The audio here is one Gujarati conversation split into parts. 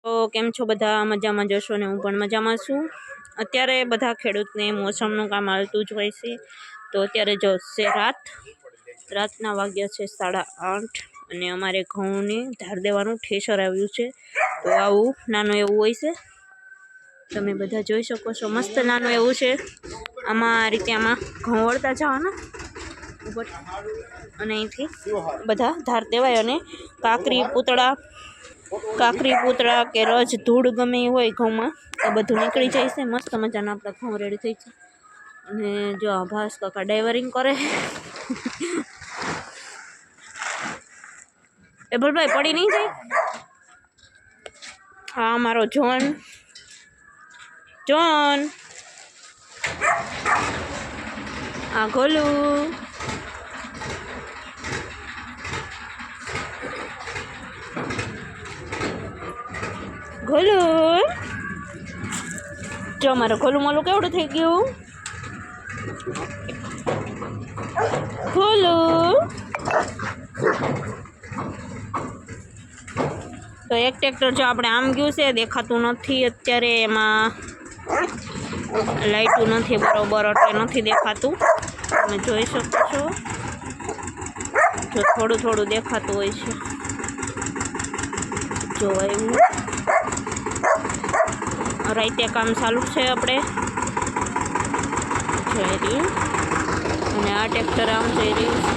તો કેમ છો બધા? મજામાં જશો ને હું પણ મજામાં છું। અત્યારે બધા ખેડૂતને મોસમનું કામ હાલતું જ હોય છે। તો અત્યારે જો છે રાતના વાગ્યા છે 8:30 અને અમારે ઘઉંને ધાર દેવાનું ઠેસર આવ્યું છે। તો આવું નાનું એવું હોય છે, તમે બધા જોઈ શકો છો। મસ્ત નાનું એવું છે। આમાં આ રીતે આમાં ઘઉં વળતા જવાના ઉપર અને અહીંથી બધા ધાર દેવાય અને કાકરી પૂતળા કે રજ ધૂળ ગમે એ હોય ઘઉંમાં એ બધું નીકળી જાય છે। મસ્ત મજાના આપણા ઘઉં રેડી થઈ છે। અને જો આ ભાસ કાકા ડાઈવરિંગ કરે એ ભલભાઈ પડી નહીં જાય। હા મારો જોન આ ગોલું જો મારું ખોલું મોલું કેવડું થઈ ગયું। ખોલું તો એક ટ્રેક્ટર જો આપણે આમ ગયું છે, દેખાતું નથી અત્યારે, એમાં લાઇટું નથી બરોબર એટલે નથી દેખાતું। તમે જોઈ શકો છો, જો થોડું થોડું દેખાતું હોય છે। જો એવું રાઈતે કામ ચાલુ છે આપણે જઈ રહ્યું અને આ ટ્રેક્ટર આમ જઈ રહ્યું છે।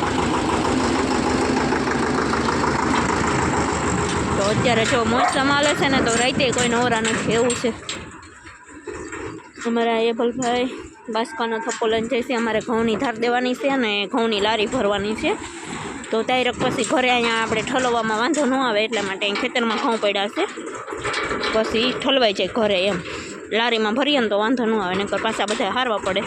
તો અત્યારે જો મોસમ હાલે છે ને તો રાઈતે કોઈ નવરા નથી એવું છે। અમારા એ ભલભાઈ બાસકાનો થપ્પો લઈને જાય છે। અમારે ઘઉંની ધાર દેવાની છે અને ઘઉંની લારી ભરવાની છે। તો ડાયરેક પછી ઘરે અહીંયા આપણે ઠલવવામાં વાંધો ન આવે એટલા માટે અહીં ખેતરમાં ઘઉં પડ્યા છે, પછી ઠલવાઈ જાય ઘરે એમ। લારીમાં ભરીએ ને તો વાંધો ન આવે, નહીંતર પાછા બધા હારવા પડે।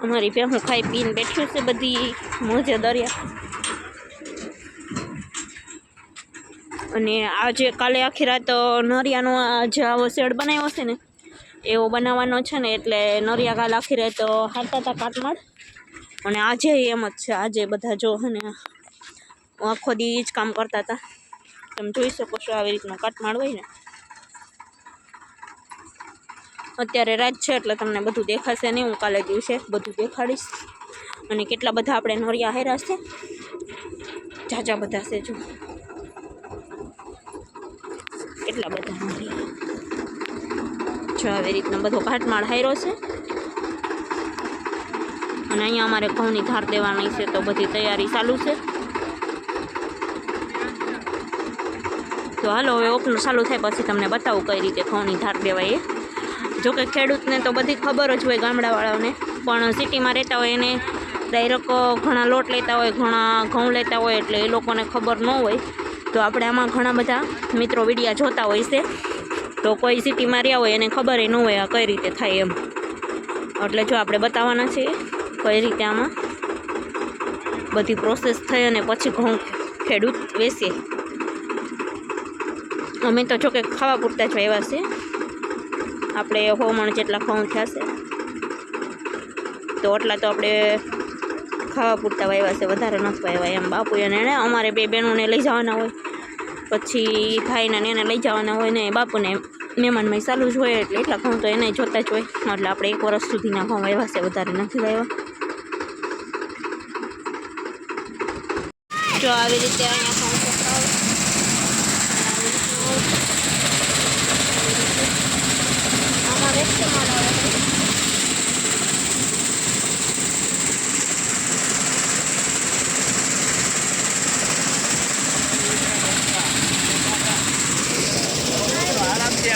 અમારી ભેહું ખાઈ પીને બેઠ્યું છે બધી મોજે દરિયા। અને આજે કાલે આખી રાત નરિયાનો જે આવો શેડ બનાવ્યો છે ને એવો બનાવવાનો છે ને, એટલે નરિયા કાલ આખી રાત હારતા હતા કાટમાળ। અને આજે એમ જ છે, આજે બધા જો ને આખો દી જ કામ કરતા હતા। તમે જોઈ શકો છો આવી રીતનું કાટમાળ હોય ને। અત્યારે રાત છે એટલે તમને બધું દેખાશે નહીં, હું કાલે દિવસે બધું દેખાડીશ। અને કેટલા બધા આપણે નરિયા હાર્યા છે, ઝાઝા બધા છે, જો કેટલા બધા નરિયા જો આવી રીતનો બધો કાટમાળ હાર્યો છે। અને અહીંયા અમારે ઘઉંની ધાર દેવાની છે તો બધી તૈયારી ચાલુ છે। તો હાલો હવે ઓપનું ચાલુ થાય પછી તમને બતાવું કઈ રીતે ઘઉંની ધાર દેવાય। જોકે ખેડૂતને તો બધી ખબર જ હોય ગામડાવાળાઓને, પણ સિટીમાં રહેતા હોય એને ડાયરેક્ટ ઘણા લોટ લેતા હોય, ઘણા ઘઉં લેતા હોય, એટલે એ લોકોને ખબર ન હોય। તો આપણે આમાં ઘણા બધા મિત્રો વિડીયા જોતા હોય છે, તો કોઈ સિટીમાં રહ્યા હોય એને ખબર ન હોય આ કઈ રીતે થાય એમ, એટલે જો આપણે બતાવવાના છીએ કઈ રીતે આમાં બધી પ્રોસેસ થઈ અને પછી ઘઉં ખેડૂત વેચે। અમે તો જોકે ખાવા પૂરતા જ વાવ્યા છે, આપણે 100 મણ જેટલા ઘઉં થયા છે, તો એટલા તો આપણે ખાવા પૂરતા વાવ્યા છે, વધારે નથી વાવ્યા એમ। બાપુ એને અમારે 2 બહેનોને લઈ જવાના હોય, પછી ભાઈને એને લઈ જવાના હોય ને બાપુને મહેમાનમાં ચાલુ જ હોય, એટલે એટલા ઘઉં તો એને જોતા જ હોય, એટલે આપણે 1 વર્ષ સુધીના ઘઉં વાવ્યા છે, વધારે નથી વાવ્યા। જો આવી રીતે અહીંયા ઘઉં પકડાવે આમાં વેચે માલ આવે છે। આરામ છે